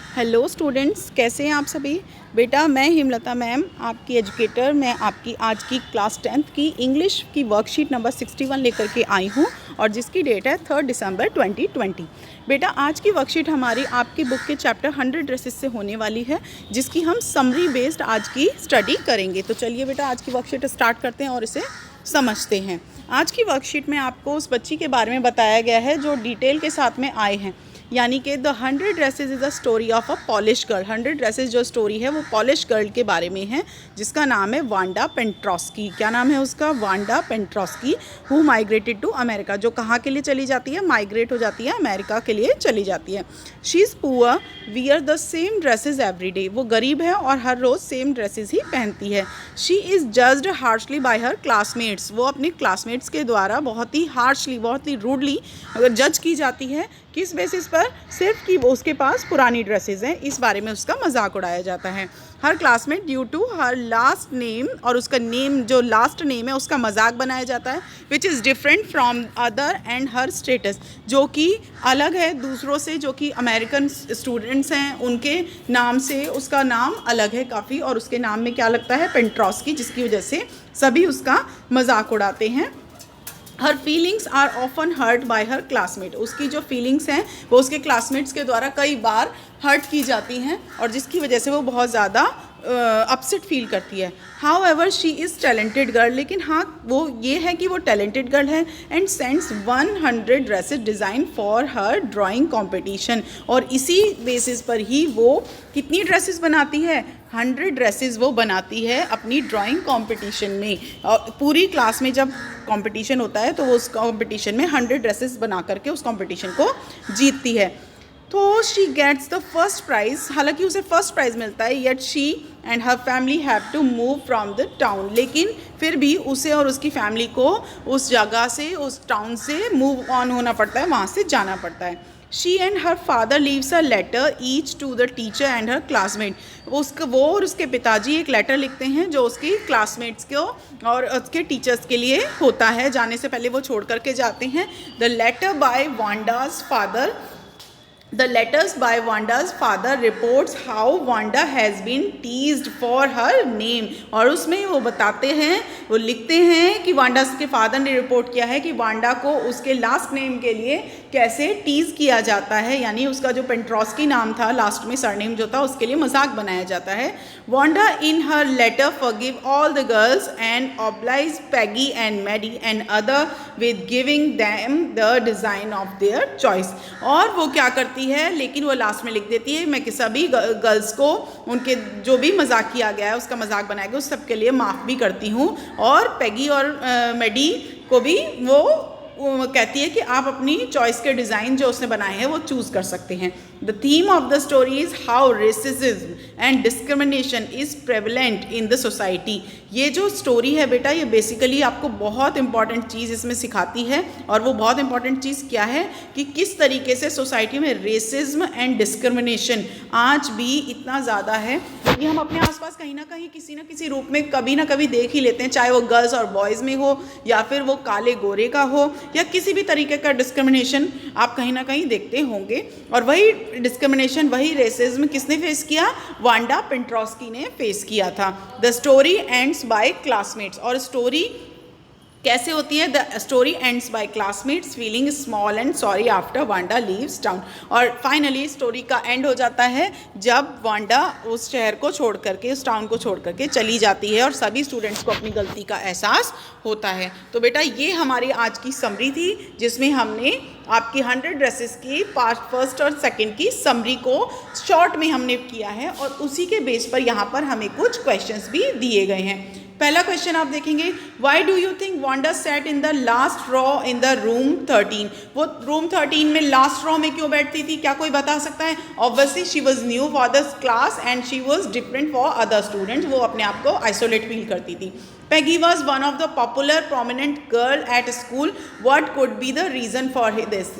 Hello students, कैसे हैं आप सभी। बेटा मैं हिमलता मैम आपकी एजुकेटर, मैं आपकी आज की क्लास 10th की इंग्लिश की वर्कशीट नंबर 61 लेकर के आई हूँ और जिसकी डेट है 3 दिसंबर 2020। बेटा आज की वर्कशीट हमारी आपकी बुक के चैप्टर 100 ड्रेसेस से होने वाली है, जिसकी हम समरी बेस्ड आज की स्टडी करेंगे। तो चलिए बेटा आज की वर्कशीट स्टार्ट करते हैं और इसे समझते हैं। आज की वर्कशीट में आपको उस बच्ची के बारे में बताया गया है जो डिटेल के साथ में आए हैं, यानी कि the 100 dresses is a story of a polish girl. 100 dresses जो स्टोरी है वो पॉलिश गर्ल के बारे में है, जिसका नाम है वांडा पेंट्रोस्की। क्या नाम है उसका? Wanda Pentrowski, who migrated to America. जो कहाँ के लिए चली जाती है? माइग्रेट हो जाती है, अमेरिका के लिए चली जाती है। She is poor, wear the same dresses every day. वो गरीब है और हर रोज़ सेम ड्रेसेस ही पहनती है। She is judged harshly bye her classmates. वो अपने क्लासमेट्स के द्वारा बहुत ही हार्शली, बहुत ही रूडली अगर जज की जाती है। किस बेसिस पर? सिर्फ कि वो उसके पास पुरानी ड्रेसेस हैं, इस बारे में उसका मजाक उड़ाया जाता है। Her classmate due to her last name, और उसका नेम जो लास्ट नेम है उसका मजाक बनाया जाता है, which is different from other, and her status, जो कि अलग है दूसरों से, जो कि अमेरिकन स्टूडेंट्स हैं उनके नाम से उसका नाम अलग है काफ़ी, और उसके नाम में क्या लगता है? पेंट्रोस्की, जिसकी वजह से सभी उसका मजाक उड़ाते हैं। Her feelings are often hurt by her classmate. उसकी जो फीलिंग्स हैं वो उसके क्लासमेट्स के द्वारा कई बार हर्ट की जाती हैं, और जिसकी वजह से वो बहुत ज़्यादा अपसेट फील करती है। How ever she is talented girl, लेकिन हाँ वो ये है कि वो टैलेंटेड गर्ल है, and sends 100 dresses design for her drawing competition. और इसी बेसिस पर ही वो कितनी ड्रेसेस बनाती है? 100 ड्रेसेस वो बनाती है अपनी ड्राइंग कंपटीशन में। और पूरी क्लास में जब कंपटीशन होता है तो वो उस कंपटीशन में 100 ड्रेसेस बना करके उस कंपटीशन को जीतती है। तो she gets the first prize, हालांकि उसे फर्स्ट प्राइज़ मिलता है, yet she and her family have to move from the town. लेकिन फिर भी उसे और उसकी फैमिली को उस जगह से, उस टाउन से मूव ऑन होना पड़ता है, वहाँ से जाना पड़ता है। She and her father leaves a letter each to the teacher and her classmate. वो और उसके पिताजी एक लेटर लिखते हैं जो उसकी क्लासमेट्स को और उसके टीचर्स के लिए होता है। जाने से पहले वो छोड़ करके जाते हैं। The letter by Wanda's father, The letters by Wanda's father reports how Wanda has been teased for her name। और उसमें वो बताते हैं, वो लिखते हैं कि वांडा के फादर ने रिपोर्ट किया है कि वांडा को उसके लास्ट नेम के लिए कैसे टीज़ किया जाता है, यानी उसका जो पेंट्रोस्की नाम था, लास्ट में सरनेम जो था, उसके लिए मजाक बनाया जाता है। Wanda in her letter forgive all the girls and oblige Peggy and Maddie and other with giving them the design of their choice. और वो क्या करती है, लेकिन वो लास्ट में लिख देती है, मैं कि सभी गर्ल्स को उनके जो भी मजाक किया गया है, उसका मजाक बनाया गया, उस सब के लिए माफ़ भी करती हूँ। और पैगी और मैडी को भी वो कहती है कि आप अपनी चॉइस के डिज़ाइन जो उसने बनाए हैं वो चूज़ कर सकते हैं। The theme of the story is how racism and discrimination is prevalent in the society. ये जो स्टोरी है बेटा, ये बेसिकली आपको बहुत इंपॉर्टेंट चीज़ इसमें सिखाती है, और वो बहुत इंपॉर्टेंट चीज़ क्या है कि किस तरीके से सोसाइटी में रेसिज्म एंड डिस्क्रिमिनेशन आज भी इतना ज़्यादा है, क्योंकि हम अपने आसपास कहीं ना कहीं किसी न किसी रूप में कभी ना कभी देख ही लेते हैं, चाहे वो गर्ल्स और बॉयज़ में हो, या फिर वो काले गोरे का हो, या किसी भी तरीके का डिस्क्रिमिनेशन आप कहीं ना कहीं देखते होंगे। और वही डिस्क्रिमिनेशन, वही रेसिज्म किसने फेस किया? वांडा पेंट्रोस्की ने फेस किया था। The story ends by classmates. और स्टोरी कैसे होती है? The story ends by classmates feeling small and sorry after Wanda leaves town. और फाइनली स्टोरी का एंड हो जाता है जब वांडा उस शहर को छोड़ करके, उस टाउन को छोड़ करके चली जाती है, और सभी स्टूडेंट्स को अपनी गलती का एहसास होता है। तो बेटा ये हमारी आज की समरी थी, जिसमें हमने आपकी 100 ड्रेसेस की फर्स्ट और सेकंड की समरी को शॉर्ट में हमने किया है, और उसी के बेस पर यहाँ पर हमें कुछ क्वेश्चंस भी दिए गए हैं। पहला क्वेश्चन आप देखेंगे, why do you think Wanda set in the last raw in the room 13। वो रूम 13 में लास्ट रॉ में क्यों बैठती थी? क्या कोई बता सकता है? Obviously she was new for this class and she was different for other students. वो अपने आप को आइसोलेट फील करती थी। Peggy was one of the popular prominent girl at school. What could be the reason for this?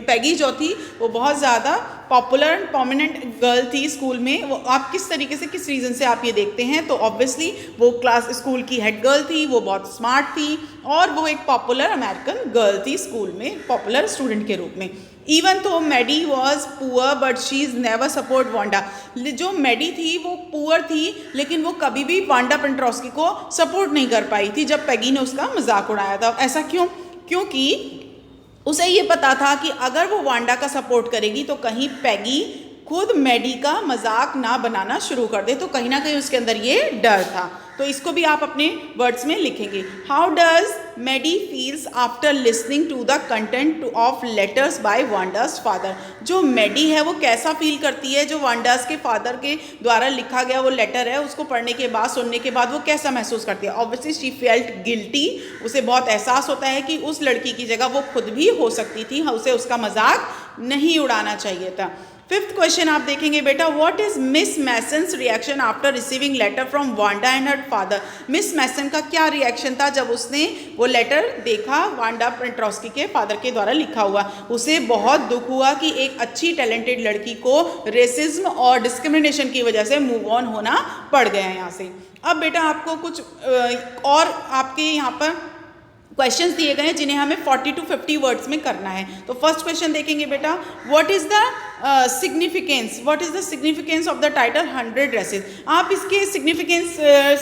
Peggy जो थी वो बहुत ज़्यादा पॉपुलर एंड प्रोमिनेंट गर्ल थी स्कूल में। वो आप किस तरीके से, किस रीज़न से आप ये देखते हैं? तो ऑब्वियसली वो क्लास स्कूल की हेड गर्ल थी, वो बहुत स्मार्ट थी, और वो एक पॉपुलर अमेरिकन गर्ल थी स्कूल में, पॉपुलर स्टूडेंट के रूप में। Even though Maddie was poor but she is never support Wanda. जो मैडी थी वो पुअर थी लेकिन वो कभी भी वांडा पेंट्रोस्की को सपोर्ट नहीं कर पाई थी जब पैगी ने उसका मजाक उड़ाया था। ऐसा क्यों? क्योंकि उसे ये पता था कि अगर वो वांडा का सपोर्ट करेगी तो कहीं पैगी खुद मैडी का मजाक ना बनाना शुरू कर दे, तो कहीं ना कहीं उसके अंदर ये डर था। तो इसको भी आप अपने वर्ड्स में लिखेंगे। How does Maddie feels after listening to the content of letters by Wanda's father. जो मैडी है वो कैसा फील करती है जो वांडास के फादर के द्वारा लिखा गया वो लेटर है उसको पढ़ने के बाद, सुनने के बाद वो कैसा महसूस करती है? Obviously she felt guilty. उसे बहुत एहसास होता है कि उस लड़की की जगह वो खुद भी हो सकती थी, उसे उसका मजाक नहीं उड़ाना चाहिए था। फिफ्थ क्वेश्चन आप देखेंगे बेटा, what is Miss Mason's reaction after receiving letter from Wanda and her father. Miss Mason का क्या रिएक्शन था जब उसने वो लेटर देखा वांडा पेंट्रोस्की के फादर के द्वारा लिखा हुआ? उसे बहुत दुख हुआ कि एक अच्छी टैलेंटेड लड़की को रेसिज्म और डिस्क्रिमिनेशन की वजह से मूव ऑन होना पड़ गया यहाँ से। अब बेटा आपको कुछ और आपके यहाँ पर क्वेश्चंस दिए गए हैं जिन्हें हमें 40 to 50 वर्ड्स में करना है। तो फर्स्ट क्वेश्चन देखेंगे बेटा, what is the significance of the title 100 dresses. आप इसके सिग्निफिकेंस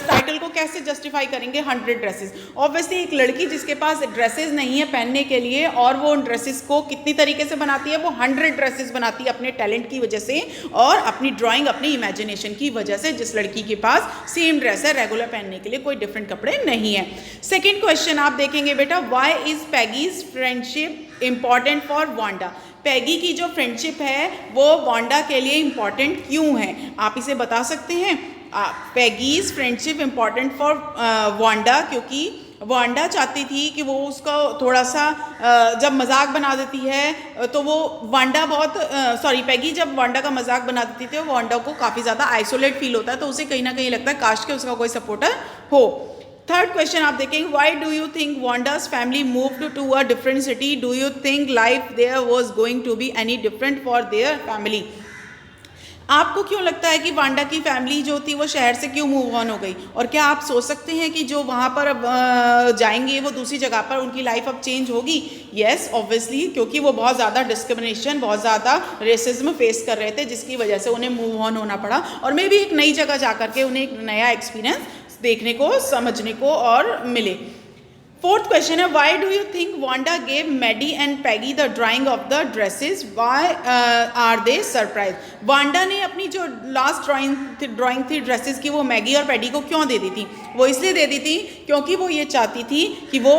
टाइटल को कैसे जस्टिफाई करेंगे 100 ड्रेसेस? ऑब्वियसली एक लड़की जिसके पास ड्रेसेस नहीं है पहनने के लिए और वो उन ड्रेसेस को कितनी तरीके से बनाती है, वो 100 ड्रेसेस बनाती है अपने टैलेंट की वजह से और अपनी ड्राइंग, अपनी इमेजिनेशन की वजह से। जिस लड़की के पास सेम ड्रेस है रेगुलर पहनने के लिए, कोई डिफरेंट कपड़े नहीं है। सेकेंड क्वेश्चन आप देखेंगे बेटा, why is Peggy's friendship important for Wanda. Peggy की जो फ्रेंडशिप है वो वांडा के लिए इंपॉर्टेंट क्यों है? आप इसे बता सकते हैं। Peggy's friendship important for Wanda क्योंकि वांडा चाहती थी कि वो उसका थोड़ा सा जब मजाक बना देती है तो वो वांडा पैगी जब वांडा का मजाक बना देती थी वो वांडा को काफ़ी ज़्यादा आइसोलेट फील होता है, तो उसे कहीं ना कहीं लगता है काश के उसका कोई सपोर्टर हो। थर्ड क्वेश्चन आप देखेंगे, why do you think Wanda's family moved to a different city? Do you think life there was going to be any different for their family? आपको क्यों लगता है कि वांडा की फैमिली जो थी वो शहर से क्यों मूव ऑन हो गई? और क्या आप सोच सकते हैं कि जो वहाँ पर अब जाएंगे वो दूसरी जगह पर उनकी लाइफ अब चेंज होगी? येस ऑब्वियसली, क्योंकि वो बहुत ज़्यादा डिस्क्रिमिनेशन, बहुत ज़्यादा रेसिज्म फेस कर रहे थे जिसकी वजह से उन्हें मूव ऑन होना पड़ा और मे भी एक नई जगह जा करके उन्हें एक नया एक्सपीरियंस देखने को, समझने को और मिले। फोर्थ क्वेश्चन है, why do you think Wanda gave Maddie and Peggy the drawing of the dresses? Why are they surprise? Wanda ने अपनी जो लास्ट ड्राइंग थी ड्रेसेस की वो मैगी और पैडी को क्यों दे दी थी? वो इसलिए दे दी थी क्योंकि वो ये चाहती थी कि वो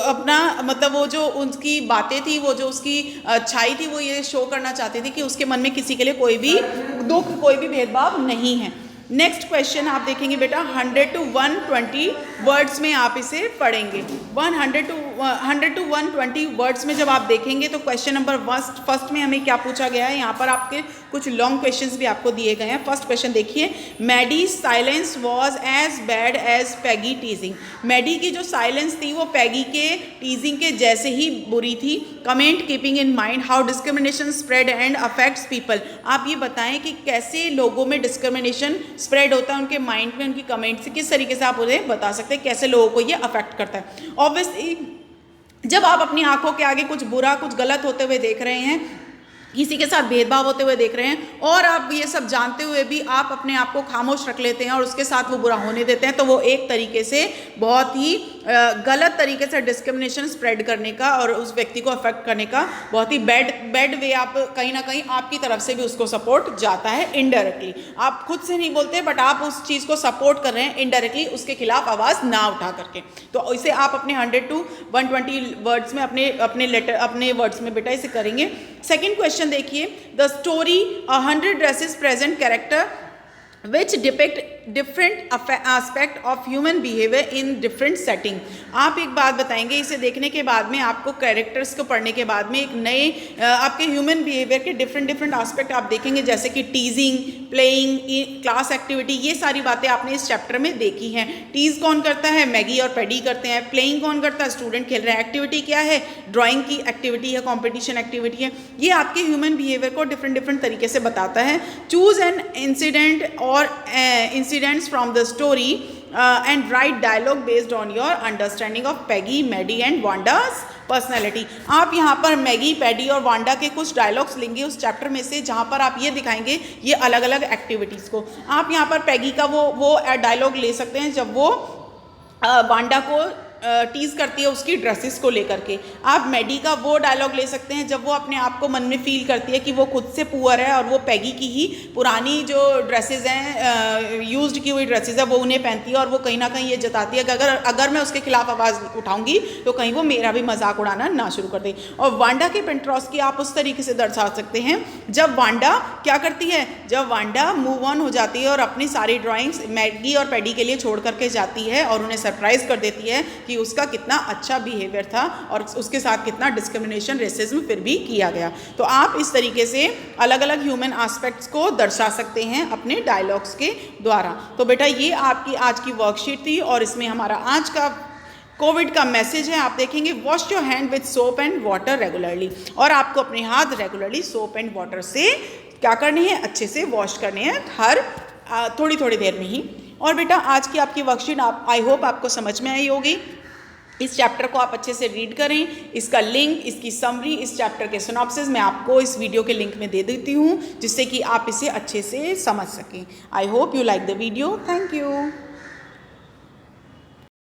अपना मतलब वो जो उनकी बातें थी, वो जो उसकी अच्छाई थी, वो ये शो करना चाहती थी कि उसके मन में किसी के लिए कोई भी दुख, कोई भी भेदभाव नहीं है। नेक्स्ट क्वेश्चन आप देखेंगे बेटा, 100 to 120 वर्ड्स में आप इसे पढ़ेंगे। 100 to 120 वर्ड्स में जब आप देखेंगे तो क्वेश्चन नंबर फर्स्ट में हमें क्या पूछा गया है? यहाँ पर आपके कुछ लॉन्ग क्वेश्चंस भी आपको दिए गए हैं। फर्स्ट क्वेश्चन देखिए, Maddie silence was as bad as Peggy teasing. Maddie की जो साइलेंस थी वो पैगी के टीजिंग के जैसे ही बुरी थी। Comment keeping in mind how discrimination spread and affects people. आप ये बताएं कि कैसे लोगों में डिस्क्रिमिनेशन स्प्रेड होता है उनके माइंड में, उनकी कमेंट से किस तरीके से आप उन्हें बता सकते हैं कैसे लोगों को ये अफेक्ट करता है। ऑब्वियसली जब आप अपनी आंखों के आगे कुछ बुरा, कुछ गलत होते हुए देख रहे हैं, किसी के साथ भेदभाव होते हुए देख रहे हैं और आप ये सब जानते हुए भी आप अपने आप को खामोश रख लेते हैं और उसके साथ वो बुरा होने देते हैं, तो वो एक तरीके से बहुत ही गलत तरीके से डिस्क्रिमिनेशन स्प्रेड करने का और उस व्यक्ति को अफेक्ट करने का बहुत ही बैड वे, आप कहीं ना कहीं आपकी तरफ से भी उसको सपोर्ट जाता है इनडायरेक्टली। आप खुद से नहीं बोलते बट आप उस चीज़ को सपोर्ट कर रहे हैं इनडायरेक्टली, उसके खिलाफ आवाज़ ना उठा करके। तो इसे आप अपने 100 to 120 वर्ड्स में अपने वर्ड्स में बेटा इसे करेंगे। सेकेंड क्वेश्चन देखिए, the story 100 dresses present character which depict different aspect of human behavior in different setting। आप एक बात बताएंगे, इसे देखने के बाद में आपको कैरेक्टर्स को पढ़ने के बाद में एक नए आपके ह्यूमन बिहेवियर के डिफरेंट एस्पेक्ट आप देखेंगे, जैसे कि टीजिंग, प्लेइंग, क्लास एक्टिविटी, ये सारी बातें आपने इस चैप्टर में देखी हैं। टीज कौन करता है? मैगी और पैडी करते हैं। प्लेइंग कौन करता है? स्टूडेंट खेल रहे हैं। एक्टिविटी क्या है? ड्राइंग की एक्टिविटी है, कॉम्पिटिशन एक्टिविटी है। ये आपके ह्यूमन बिहेवियर को डिफरेंट तरीके से बताता है। Choose an incident or incidents from the story and write dialogue based on your understanding of Peggy, Maddie and Wanda's personality. आप यहाँ पर मैगी, पैडी और वांडा के कुछ डायलॉग्स लेंगे उस चैप्टर में से, जहाँ पर आप ये दिखाएंगे ये अलग अलग एक्टिविटीज़ को। आप यहाँ पर पैगी का वो डायलॉग ले सकते हैं जब वो वांडा को टीज़ करती है उसकी ड्रेसेस को लेकर के। आप मैडी का वो डायलॉग ले सकते हैं जब वो अपने आप को मन में फील करती है कि वो खुद से पुअर है और वो पैगी की ही पुरानी जो ड्रेसेस हैं, यूज्ड की हुई ड्रेसेस है, वो उन्हें पहनती है और वो कहीं ना कहीं ये जताती है कि अगर मैं उसके खिलाफ आवाज़ उठाऊंगी तो कहीं वो मेरा भी मजाक उड़ाना ना शुरू कर दे। और वांडा के पेंट्रोस की आप उस तरीके से दर्शा सकते हैं जब वांडा क्या करती है, जब वांडा मूव ऑन हो जाती है और अपनी सारी ड्राइंग्स मैगी और पैडी के लिए छोड़ करके जाती है और उन्हें सरप्राइज कर देती है कि उसका कितना अच्छा बिहेवियर था और उसके साथ कितना डिस्क्रिमिनेशन, रेसिज्म फिर भी किया गया। तो आप इस तरीके से अलग अलग ह्यूमन एस्पेक्ट्स को दर्शा सकते हैं अपने डायलॉग्स के द्वारा। तो बेटा ये आपकी आज की वर्कशीट थी और इसमें हमारा आज का कोविड का मैसेज है। आप देखेंगे wash your hand with soap and water regularly, और आपको अपने हाथ रेगुलरली सोप एंड वाटर से क्या करने हैं, अच्छे से वॉश करने हैं हर थोड़ी थोड़ी देर में ही। और बेटा आज की आपकी वर्कशीट आई होप आपको समझ में आई होगी। इस चैप्टर को आप अच्छे से रीड करें। इसका लिंक, इसकी समरी, इस चैप्टर के सिनॉप्सिस मैं आपको इस वीडियो के लिंक में दे देती हूँ, जिससे कि आप इसे अच्छे से समझ सकें। I hope you like the video. Thank you.